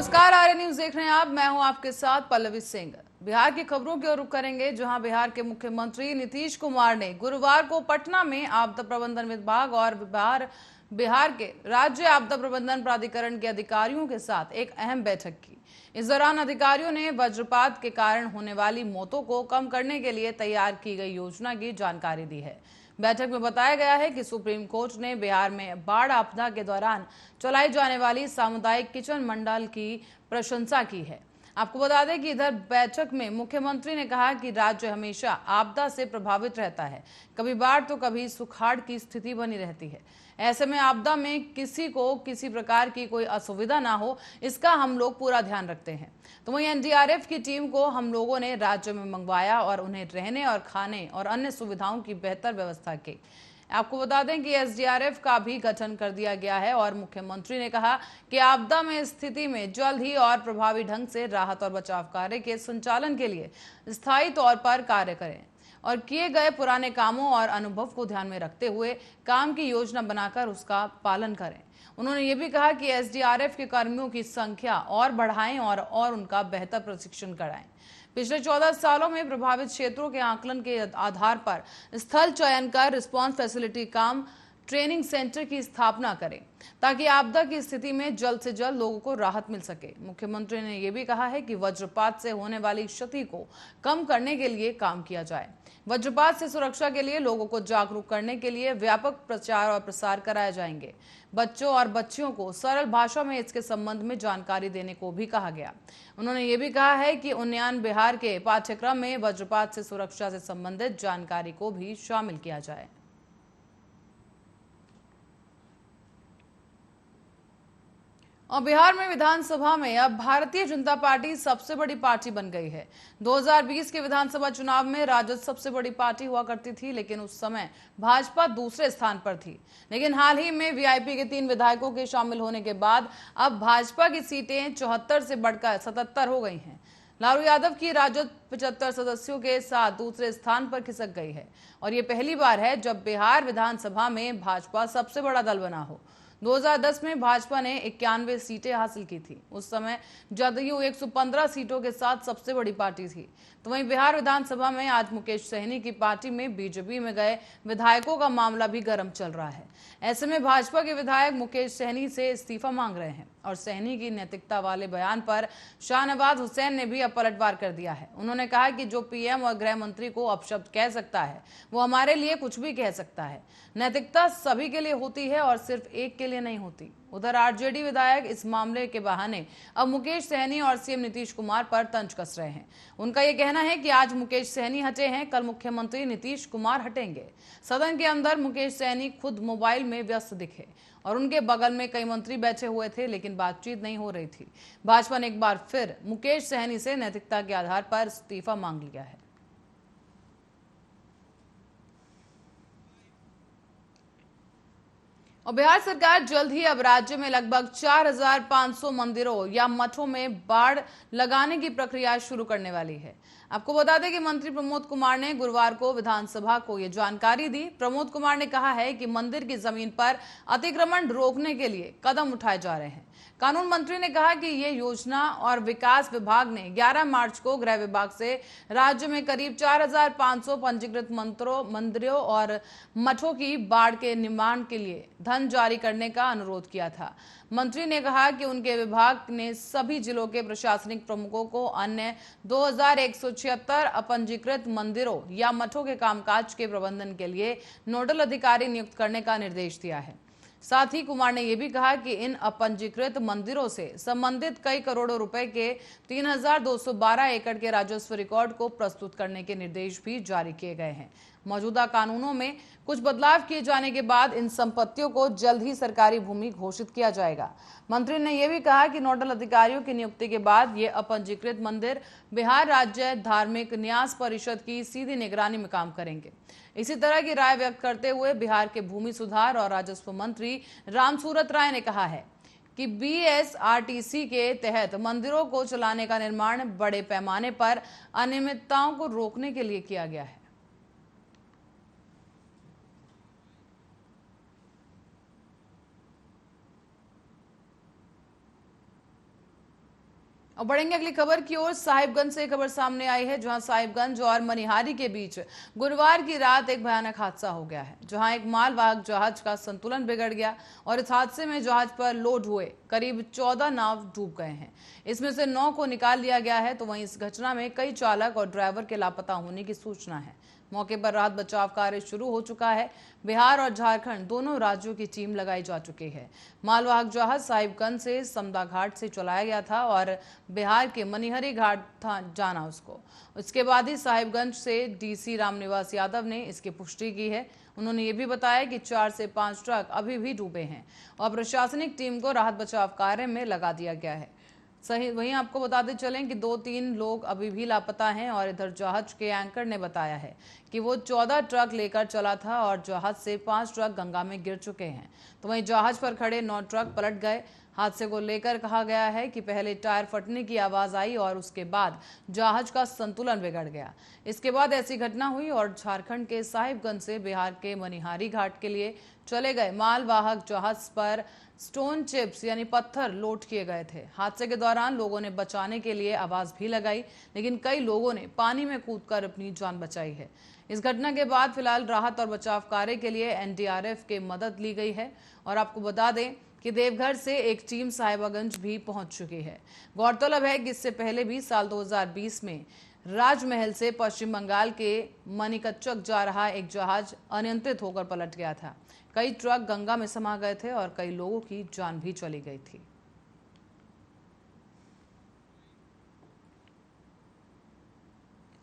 नमस्कार, आर्य न्यूज देख रहे हैं आप। मैं हूं आपके साथ पल्लवी सिंह। बिहार की खबरों की ओर रुख करेंगे, जहां बिहार के मुख्यमंत्री नीतीश कुमार ने गुरुवार को पटना में आपदा प्रबंधन विभाग और बिहार के राज्य आपदा प्रबंधन प्राधिकरण के अधिकारियों के साथ एक अहम बैठक की। इस दौरान अधिकारियों ने वज्रपात के कारण होने वाली मौतों को कम करने के लिए तैयार की गई योजना की जानकारी दी है। बैठक में बताया गया है कि सुप्रीम कोर्ट ने बिहार में बाढ़ आपदा के दौरान चलाई जाने वाली सामुदायिक किचन मंडल की प्रशंसा की है। आपको बता दें कि इधर बैठक में मुख्यमंत्री ने कहा कि राज्य हमेशा आपदा से प्रभावित रहता है, कभी बाढ़ तो कभी सुखाड़ की स्थिति बनी रहती है। ऐसे में आपदा में किसी को किसी प्रकार की कोई असुविधा ना हो, इसका हम लोग पूरा ध्यान रखते हैं। तो वहीं एनडीआरएफ की टीम को हम लोगों ने राज्य में मंगवाया और उन्हें रहने और खाने और अन्य सुविधाओं की बेहतर व्यवस्था की। आपको बता दें कि एसडीआरएफ का भी गठन कर दिया गया है और मुख्यमंत्री ने कहा कि आपदा में स्थिति में जल्द ही और प्रभावी ढंग से राहत और बचाव कार्य के संचालन के लिए स्थायी तौर पर कार्य करें और किए गए पुराने कामों और अनुभव को ध्यान में रखते हुए काम की योजना बनाकर उसका पालन करें। उन्होंने ये भी कहा कि एसडीआरएफ के कर्मियों की संख्या और बढ़ाएं और उनका बेहतर प्रशिक्षण कराएं। पिछले 14 सालों में प्रभावित क्षेत्रों के आकलन के आधार पर स्थल चयन कर रिस्पांस फैसिलिटी काम ट्रेनिंग सेंटर की स्थापना करें, ताकि आपदा की स्थिति में जल्द से जल्द लोगों को राहत मिल सके। मुख्यमंत्री ने यह भी कहा है कि वज्रपात से होने वाली क्षति को कम करने के लिए काम किया जाए। वज्रपात से सुरक्षा के लिए लोगों को जागरूक करने के लिए व्यापक प्रचार और प्रसार कराए जाएंगे। बच्चों और बच्चियों को सरल भाषा में इसके संबंध में जानकारी देने को भी कहा गया। उन्होंने ये भी कहा है कि उन्नयन बिहार के पाठ्यक्रम में वज्रपात से सुरक्षा से संबंधित जानकारी को भी शामिल किया जाए। और बिहार में विधानसभा में अब भारतीय जनता पार्टी सबसे बड़ी पार्टी बन गई है। 2020 के विधानसभा चुनाव में राजद सबसे बड़ी पार्टी हुआ करती थी, लेकिन उस समय भाजपा दूसरे स्थान पर थी। लेकिन हाल ही में वीआईपी के 3 विधायकों के शामिल होने के बाद अब भाजपा की सीटें 74 से बढ़कर 77 हो गई हैं। लालू यादव की राजद 75 सदस्यों के साथ दूसरे स्थान पर खिसक गई है और ये पहली बार है जब बिहार विधानसभा में भाजपा सबसे बड़ा दल बना हो। 2010 में भाजपा ने 91 सीटें हासिल की थी। उस समय जदयू 115 सीटों के साथ सबसे बड़ी पार्टी थी। तो वहीं बिहार विधानसभा में आज मुकेश सहनी की पार्टी में बीजेपी में गए विधायकों का मामला भी गर्म चल रहा है। ऐसे में भाजपा के विधायक मुकेश सहनी से इस्तीफा मांग रहे हैं और सहनी की नैतिकता वाले बयान पर शाहनवाज हुसैन ने भी अब पलटवार कर दिया है। उन्होंने कहा कि जो पीएम और गृह मंत्री को अपशब्द कह सकता है, वो हमारे लिए कुछ भी कह सकता है। नैतिकता सभी के लिए होती है और सिर्फ एक के लिए नहीं होती। उधर आरजेडी विधायक इस मामले के बहाने अब मुकेश सहनी और सीएम नीतीश कुमार पर तंज कस रहे हैं। उनका यह कहना है कि आज मुकेश सहनी हटे हैं, कल मुख्यमंत्री नीतीश कुमार हटेंगे। सदन के अंदर मुकेश सहनी खुद मोबाइल में व्यस्त दिखे और उनके बगल में कई मंत्री बैठे हुए थे, लेकिन बातचीत नहीं हो रही थी। भाजपा ने एक बार फिर मुकेश सहनी से नैतिकता के आधार पर इस्तीफा मांग लिया है। और बिहार सरकार जल्द ही अब राज्य में लगभग 4500 मंदिरों या मठों में बाड़ लगाने की प्रक्रिया शुरू करने वाली है। आपको बता दें कि मंत्री प्रमोद कुमार ने गुरुवार को विधानसभा को यह जानकारी दी। प्रमोद कुमार ने कहा है कि मंदिर की जमीन पर अतिक्रमण रोकने के लिए कदम उठाए जा रहे हैं। कानून मंत्री ने कहा कि ये योजना और विकास विभाग ने 11 मार्च को गृह विभाग से राज्य में करीब 4500 पंजीकृत मंदिरों और मठों की बाढ़ के निर्माण के लिए धन जारी करने का अनुरोध किया था। मंत्री ने कहा कि उनके विभाग ने सभी जिलों के प्रशासनिक प्रमुखों को अन्य 2176 अपंजीकृत मंदिरों या मठों के कामकाज के प्रबंधन के लिए नोडल अधिकारी नियुक्त करने का निर्देश दिया है। साथ ही कुमार ने यह भी कहा कि इन अपंजीकृत मंदिरों से संबंधित कई करोड़ों रुपए के 3212 एकड़ के राजस्व रिकॉर्ड को प्रस्तुत करने के निर्देश भी जारी किए गए हैं। मौजूदा कानूनों में कुछ बदलाव किए जाने के बाद इन संपत्तियों को जल्द ही सरकारी भूमि घोषित किया जाएगा। मंत्री ने यह भी कहा कि नोडल अधिकारियों की नियुक्ति के बाद ये अपंजीकृत मंदिर बिहार राज्य धार्मिक न्यास परिषद की सीधी निगरानी में काम करेंगे। इसी तरह की राय व्यक्त करते हुए बिहार के भूमि सुधार और राजस्व मंत्री रामसूरत राय ने कहा है कि बीएसआरटीसी के तहत मंदिरों को चलाने का निर्माण बड़े पैमाने पर अनियमितताओं को रोकने के लिए किया गया है। और बढ़ेंगे अगली खबर की ओर। साहिबगंज से खबर सामने आई है, जहां साहिबगंज और मनिहारी के बीच गुरुवार की रात एक भयानक हादसा हो गया है, जहां एक मालवाहक जहाज का संतुलन बिगड़ गया और इस हादसे में जहाज पर लोड हुए करीब 14 नाव डूब गए हैं। इसमें से 9 को निकाल लिया गया है, तो वहीं इस घटना में कई चालक और ड्राइवर के लापता होने की सूचना है। मौके पर राहत बचाव कार्य शुरू हो चुका है। बिहार और झारखंड दोनों राज्यों की टीम लगाई जा चुकी है। मालवाहक जहाज साहिबगंज से समदा घाट से चलाया गया था और बिहार के मनिहरी घाट था जाना उसको। उसके बाद ही साहिबगंज से डीसी रामनिवास यादव ने इसकी पुष्टि की है। उन्होंने ये भी बताया कि 4 से 5 ट्रक अभी भी डूबे हैं और प्रशासनिक टीम को राहत बचाव कार्य में लगा दिया गया है। सही वहीं आपको बताते चलें कि 2-3 लोग अभी भी लापता हैं और इधर जहाज के एंकर ने बताया है कि वो 14 ट्रक लेकर चला था और जहाज से 5 ट्रक गंगा में गिर चुके हैं। तो वहीं जहाज पर खड़े 9 ट्रक पलट गए। हादसे को लेकर कहा गया है कि पहले टायर फटने की आवाज आई और उसके बाद जहाज का संतुलन बिगड़ गया। इसके बाद ऐसी घटना हुई और झारखंड के साहिबगंज से बिहार के मनिहारी घाट के लिए चले गए मालवाहक जहाज पर स्टोन चिप्स यानी पत्थर लोड किए गए थे। हादसे के दौरान लोगों ने बचाने के लिए आवाज भी लगाई, लेकिन कई लोगों ने पानी में कूदकर अपनी जान बचाई है। इस घटना के बाद फिलहाल राहत और बचाव कार्य के लिए एनडीआरएफ की मदद ली गई है और आपको बता दें कि देवघर से एक टीम साहिबगंज भी पहुंच चुकी है। गौरतलब है कि इससे पहले भी साल 2020 में राजमहल से पश्चिम बंगाल के मणिकच्चक जा रहा एक जहाज अनियंत्रित होकर पलट गया था। कई ट्रक गंगा में समा गए थे और कई लोगों की जान भी चली गई थी।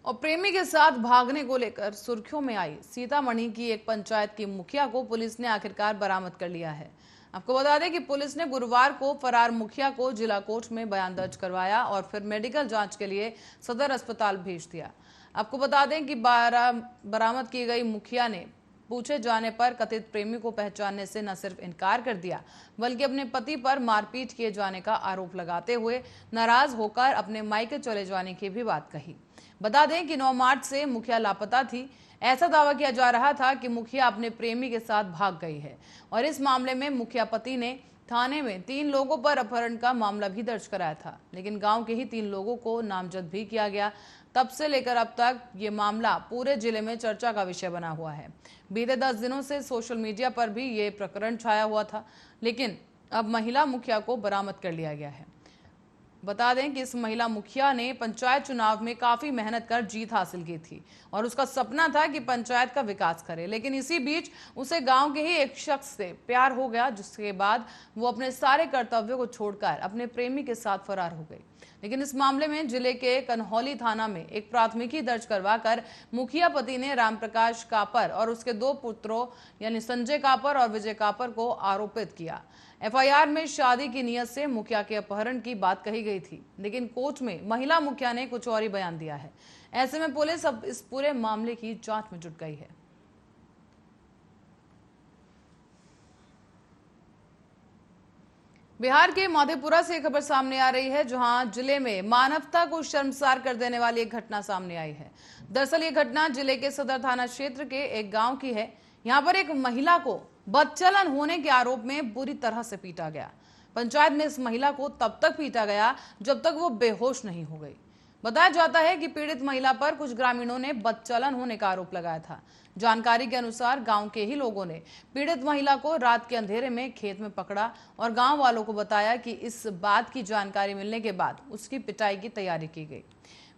और प्रेमी के साथ भागने को लेकर सुर्खियों में आई सीतामढ़ी की एक पंचायत की मुखिया को पुलिस ने आखिरकार बरामद कर लिया है। आपको बता दें कि पुलिस ने गुरुवार को फरार मुखिया को जिला कोर्ट में बयान दर्ज करवाया और फिर मेडिकल जांच के लिए सदर अस्पताल भेज दिया। आपको बता दें कि बरामद की गई मुखिया ने पूछे जाने पर कथित प्रेमी को पहचानने से न सिर्फ इनकार कर दिया, बल्कि अपने पति पर मारपीट किए जाने का आरोप लगाते हुए नाराज होकर अपने मायके चले जाने की भी बात कही। बता दें कि 9 मार्च से मुखिया लापता थी। ऐसा दावा किया जा रहा था कि मुखिया अपने प्रेमी के साथ भाग गई है और इस मामले में मुखिया पति ने थाने में 3 लोगों पर अपहरण का मामला भी दर्ज कराया था, लेकिन गांव के ही 3 लोगों को नामजद भी किया गया। तब से लेकर अब तक ये मामला पूरे जिले में चर्चा का विषय बना हुआ है। बीते 10 दिनों से सोशल मीडिया पर भी ये प्रकरण छाया हुआ था, लेकिन अब महिला मुखिया को बरामद कर लिया गया है। बता दें कि इस महिला मुखिया ने पंचायत चुनाव में काफी मेहनत कर जीत हासिल की थी और उसका सपना था कि पंचायत का विकास करे, लेकिन इसी बीच उसे गांव के ही एक शख्स से प्यार हो गया, जिसके बाद वो अपने सारे कर्तव्यों को छोड़कर अपने प्रेमी के साथ फरार हो गई। लेकिन इस मामले में जिले के कन्हौली थाना में एक प्राथमिकी दर्ज करवाकर मुखिया पति ने रामप्रकाश कापर और उसके 2 पुत्रों यानी संजय कापर और विजय कापर को आरोपित किया। एफआईआर में शादी की नियत से मुखिया के अपहरण की बात कही गई थी, लेकिन कोर्ट में महिला मुखिया ने कुछ और ही बयान दिया है। ऐसे में पुलिस अब इस पूरे मामले की जांच में जुट गई है। बिहार के मधेपुरा से खबर सामने आ रही है, जहां जिले में मानवता को शर्मसार कर देने वाली एक घटना सामने आई है। दरअसल ये घटना जिले के सदर थाना क्षेत्र के एक गांव की है। यहां पर एक महिला को बदचलन होने के आरोप में बुरी तरह से पीटा गया। पंचायत में इस महिला को तब तक पीटा गया जब तक वो बेहोश नहीं हो गई। बताया जाता है कि पीड़ित महिला पर कुछ ग्रामीणों ने बदचलन होने का आरोप लगाया था। जानकारी के अनुसार गांव के ही लोगों ने पीड़ित महिला को रात के अंधेरे में खेत में पकड़ा और गांव वालों को बताया कि इस बात की जानकारी मिलने के बाद उसकी पिटाई की तैयारी की गई।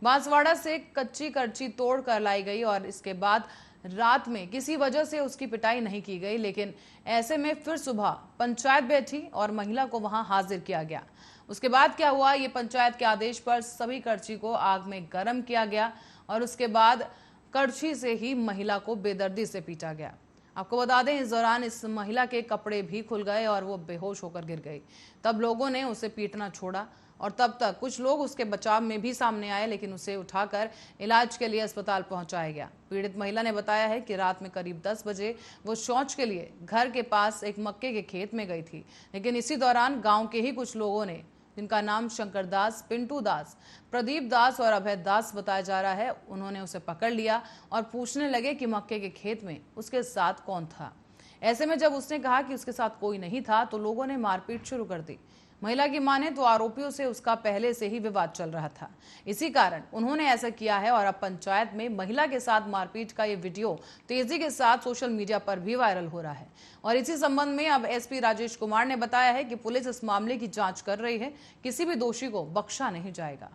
बांसवाड़ा से कच्ची करची तोड़ कर लाई गई और इसके बाद रात में किसी वजह से उसकी पिटाई नहीं की गई, लेकिन ऐसे में फिर सुबह पंचायत बैठी और महिला को वहां हाजिर किया गया। उसके बाद क्या हुआ, ये पंचायत के आदेश पर सभी करची को आग में गर्म किया गया और उसके बाद करछी से ही महिला को बेदर्दी से पीटा गया। आपको बता दें, इस दौरान इस महिला के कपड़े भी खुल गए और वो बेहोश होकर गिर गई। तब लोगों ने उसे पीटना छोड़ा और तब तक कुछ लोग उसके बचाव में भी सामने आए, लेकिन उसे उठाकर इलाज के लिए अस्पताल पहुंचाया गया। पीड़ित महिला ने बताया है कि रात में करीब 10 बजे वो शौच के लिए घर के पास एक मक्के के खेत में गई थी, लेकिन इसी दौरान गाँव के ही कुछ लोगों ने, जिनका नाम शंकर दास, पिंटू दास, प्रदीप दास और अभय दास बताया जा रहा है, उन्होंने उसे पकड़ लिया और पूछने लगे कि मक्के के खेत में उसके साथ कौन था। ऐसे में जब उसने कहा कि उसके साथ कोई नहीं था तो लोगों ने मारपीट शुरू कर दी। महिला की माने तो आरोपियों से उसका पहले से ही विवाद चल रहा था। इसी कारण उन्होंने ऐसा किया है और अब पंचायत में महिला के साथ मारपीट का ये वीडियो तेजी के साथ सोशल मीडिया पर भी वायरल हो रहा है। और इसी संबंध में अब एसपी राजेश कुमार ने बताया है कि पुलिस इस मामले की जांच कर रही है, किसी भी दोषी को बख्शा नहीं जाएगा।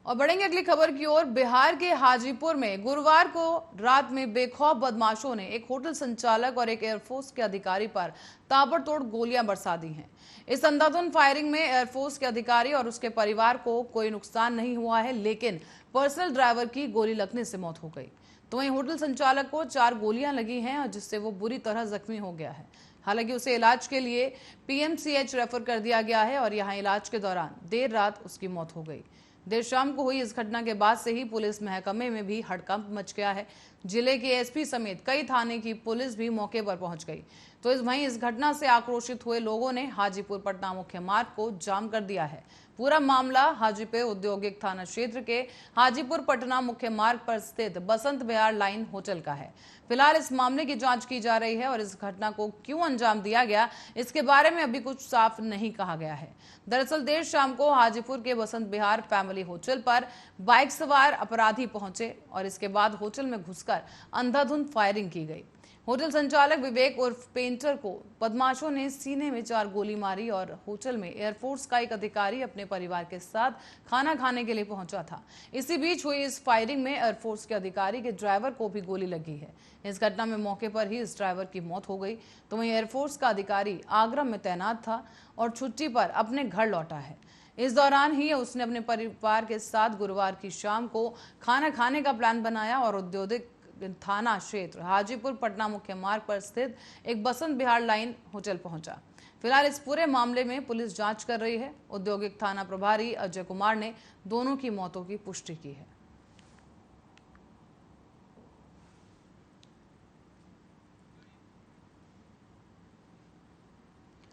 और बढ़ेंगे अगली खबर की ओर। बिहार के हाजीपुर में गुरुवार को रात में बेखौफ बदमाशों ने एक होटल संचालक और एक एयरफोर्स के अधिकारी पर ताबड़तोड़ गोलियां बरसा दी हैं। इस अंधाधुंध फायरिंग में एयरफोर्स के अधिकारी और उसके परिवार को कोई नुकसान नहीं हुआ है, लेकिन पर्सनल ड्राइवर की गोली लगने से मौत हो गई। तो वहीं होटल संचालक को 4 गोलियां लगी हैं और जिससे वो बुरी तरह जख्मी हो गया है। हालांकि उसे इलाज के लिए पीएमसीएच रेफर कर दिया गया है और यहाँ इलाज के दौरान देर रात उसकी मौत हो गई। देर शाम को हुई इस घटना के बाद से ही पुलिस महकमे में भी हड़कंप मच गया है। जिले के एसपी समेत कई थाने की पुलिस भी मौके पर पहुंच गई। तो इस घटना से आक्रोशित हुए लोगों ने हाजीपुर पटना मुख्य मार्ग को जाम कर दिया है। पूरा मामला हाजीपुर औद्योगिक थाना क्षेत्र के हाजीपुर पटना मुख्य मार्ग पर स्थित बसंत विहार लाइन होटल का है। फिलहाल इस मामले की जांच की जा रही है और इस घटना को क्यों अंजाम दिया गया, इसके बारे में अभी कुछ साफ नहीं कहा गया है। दरअसल देर शाम को हाजीपुर के बसंत विहार फैमिली होटल पर बाइक सवार अपराधी पहुंचे और इसके बाद होटल में घुसकर अंधाधुंध फायरिंग की गई। होटल संचालक विवेक उर्फ पेंटर को बदमाशों ने सीने में 4 गोली मारी और होटल में एयरफोर्स का एक अधिकारी अपने परिवार के साथ खाना खाने के लिए पहुंचा था। इसी बीच हुई इस फायरिंग में एयरफोर्स के अधिकारी के ड्राइवर को भी गोली लगी है। इस घटना में मौके पर ही इस ड्राइवर की मौत हो गई। तो वहीं एयरफोर्स का अधिकारी आगरा में तैनात था और छुट्टी पर अपने घर लौटा है। इस दौरान ही उसने अपने परिवार के साथ गुरुवार की शाम को खाना खाने का प्लान बनाया और औद्योगिक थाना क्षेत्र हाजीपुर पटना मुख्य मार्ग पर स्थित एक बसंत विहार लाइन होटल पहुंचा। फिलहाल इस पूरे मामले में पुलिस जांच कर रही है। औद्योगिक थाना प्रभारी अजय कुमार ने दोनों की मौतों की पुष्टि की है।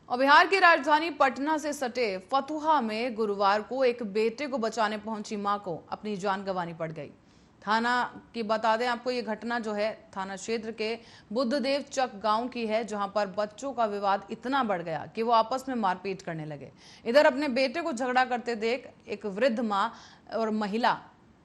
और बिहार की राजधानी पटना से सटे फतुहा में गुरुवार को एक बेटे को बचाने पहुंची मां को अपनी जान गंवानी पड़ गई। थाना की बता दें आपको, ये घटना जो है थाना क्षेत्र के बुद्धदेव चक गांव की है, जहां पर बच्चों का विवाद इतना बढ़ गया कि वो आपस में मारपीट करने लगे। इधर अपने बेटे को झगड़ा करते देख एक वृद्ध मां और महिला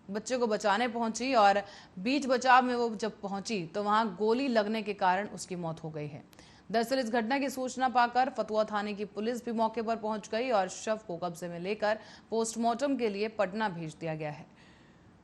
बच्चे को बचाने पहुंची और बीच बचाव में वो जब पहुंची तो वहां गोली लगने के कारण उसकी मौत हो गई है। दरअसल इस घटना की सूचना पाकर फतुहा थाने की पुलिस भी मौके पर पहुंच गई और शव को कब्जे में लेकर पोस्टमार्टम के लिए पटना भेज दिया गया है।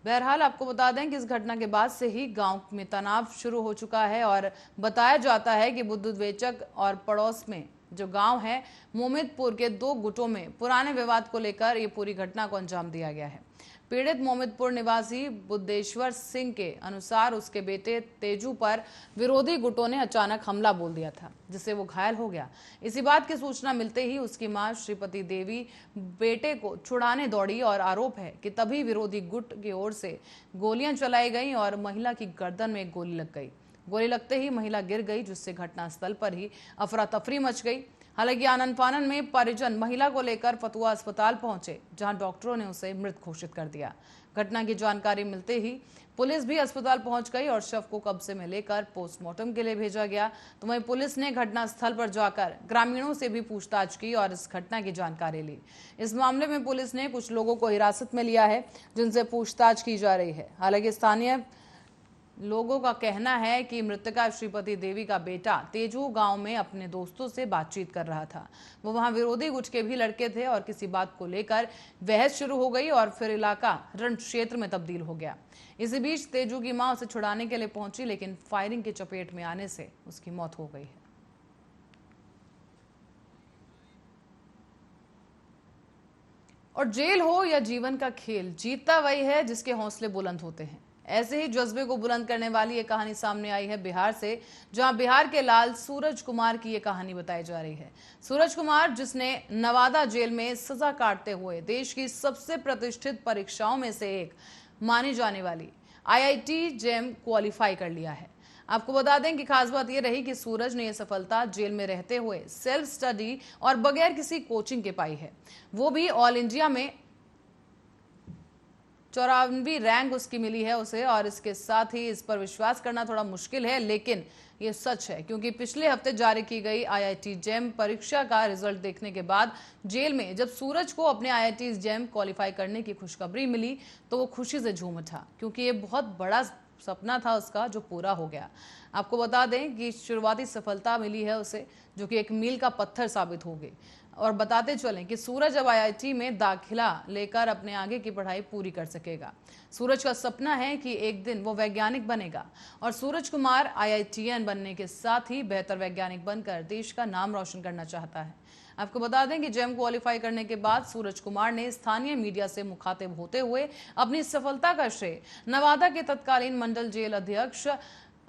बहरहाल आपको बता दें कि इस घटना के बाद से ही गांव में तनाव शुरू हो चुका है और बताया जाता है कि बुद्धवेचक और पड़ोस में जो गांव है मोमिदपुर के 2 गुटों में पुराने विवाद को लेकर ये पूरी घटना को अंजाम दिया गया है। पीड़ित मोमिदपुर निवासी बुद्धेश्वर सिंह के अनुसार उसके बेटे तेजू पर विरोधी गुटों ने अचानक हमला बोल दिया था, जिससे वो घायल हो गया। इसी बात की सूचना मिलते ही उसकी मां श्रीपति देवी बेटे को छुड़ाने दौड़ी और आरोप है कि तभी विरोधी गुट की ओर से गोलियां चलाई गईं और महिला की गर्दन में एक गोली लग गई। गोली लगते ही महिला गिर गई, जिससे घटनास्थल पर ही अफरा तफरी मच गई। हालांकि आनन फानन में परिजन महिला को लेकर फतुहा अस्पताल पहुंचे, जहां डॉक्टरों ने उसे मृत घोषित कर दिया। घटना की जानकारी मिलते ही पुलिस भी अस्पताल पहुंच गई और शव को कब्जे में लेकर पोस्टमार्टम के लिए भेजा गया। तो वहीं पुलिस ने घटनास्थल पर जाकर ग्रामीणों से भी पूछताछ की और इस घटना की जानकारी ली। इस मामले में पुलिस ने कुछ लोगों को हिरासत में लिया है, जिनसे पूछताछ की जा रही है। हालांकि स्थानीय लोगों का कहना है कि मृतका श्रीपति देवी का बेटा तेजू गांव में अपने दोस्तों से बातचीत कर रहा था। वो वहां विरोधी गुट के भी लड़के थे और किसी बात को लेकर बहस शुरू हो गई और फिर इलाका रण क्षेत्र में तब्दील हो गया। इसी बीच तेजू की मां उसे छुड़ाने के लिए पहुंची, लेकिन फायरिंग की चपेट में आने से उसकी मौत हो गई है। और जेल हो या जीवन का खेल, जीतता वही है जिसके हौसले बुलंद होते हैं। ऐसे ही जज्बे को बुलंद करने वाली ये कहानी सामने आई है बिहार से, जहां बिहार के लाल सूरज कुमार की ये कहानी बताई जा रही है। सूरज कुमार, जिसने नवादा जेल में सजा काटते हुए देश की सबसे प्रतिष्ठित परीक्षाओं में से एक मानी जाने वाली IIT जेम क्वालिफाई कर लिया है। आपको बता दें कि खास बात यह रही कि सूरज ने यह सफलता जेल में रहते हुए सेल्फ स्टडी और बगैर किसी कोचिंग के पाई है, वो भी ऑल इंडिया में 94वीं रैंक उसकी मिली है उसे। और इसके साथ ही इस पर विश्वास करना थोड़ा मुश्किल है, लेकिन ये सच है, क्योंकि पिछले हफ्ते जारी की गई आईआईटी जेम परीक्षा का रिजल्ट देखने के बाद जेल में जब सूरज को अपने आईआईटी जेम क्वालिफाई करने की खुशखबरी मिली तो वो खुशी से झूम उठा, क्योंकि ये बहुत बड़ा सपना था उसका जो पूरा हो गया। आपको बता दें कि शुरुआती सफलता मिली है उसे, जो कि एक मील का पत्थर साबित होगी। और बताते चलें कि सूरज अब आईआईटी में दाखिला लेकर अपने आगे की पढ़ाई पूरी कर सकेगा। सूरज का सपना है कि एक दिन वो वैज्ञानिक बनेगा और सूरज कुमार आईआईटीएन बनने के साथ ही बेहतर वैज्ञानिक बनकर देश का नाम रोशन करना चाहता है। आपको बता दें कि जेम क्वालिफाई करने के बाद सूरज कुमार ने स्थानीय मीडिया से मुखातिब होते हुए अपनी सफलता का श्रेय नवादा के तत्कालीन मंडल जेल अध्यक्ष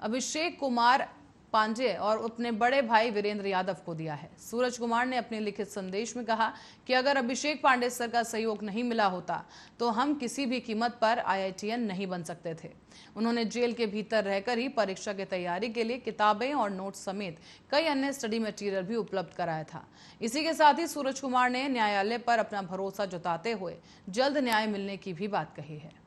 अभिषेक कुमार पांडे और अपने बड़े भाई वीरेंद्र यादव को दिया है। सूरज कुमार ने अपने लिखित संदेश में कहा कि अगर अभिषेक पांडे सर का सहयोग नहीं मिला होता तो हम किसी भी कीमत पर आईआईटीएन नहीं बन सकते थे। उन्होंने जेल के भीतर रहकर ही परीक्षा की तैयारी के लिए किताबें और नोट समेत कई अन्य स्टडी मटेरियल भी उपलब्ध कराया था। इसी के साथ ही सूरज कुमार ने न्यायालय पर अपना भरोसा जताते हुए जल्द न्याय मिलने की भी बात कही है।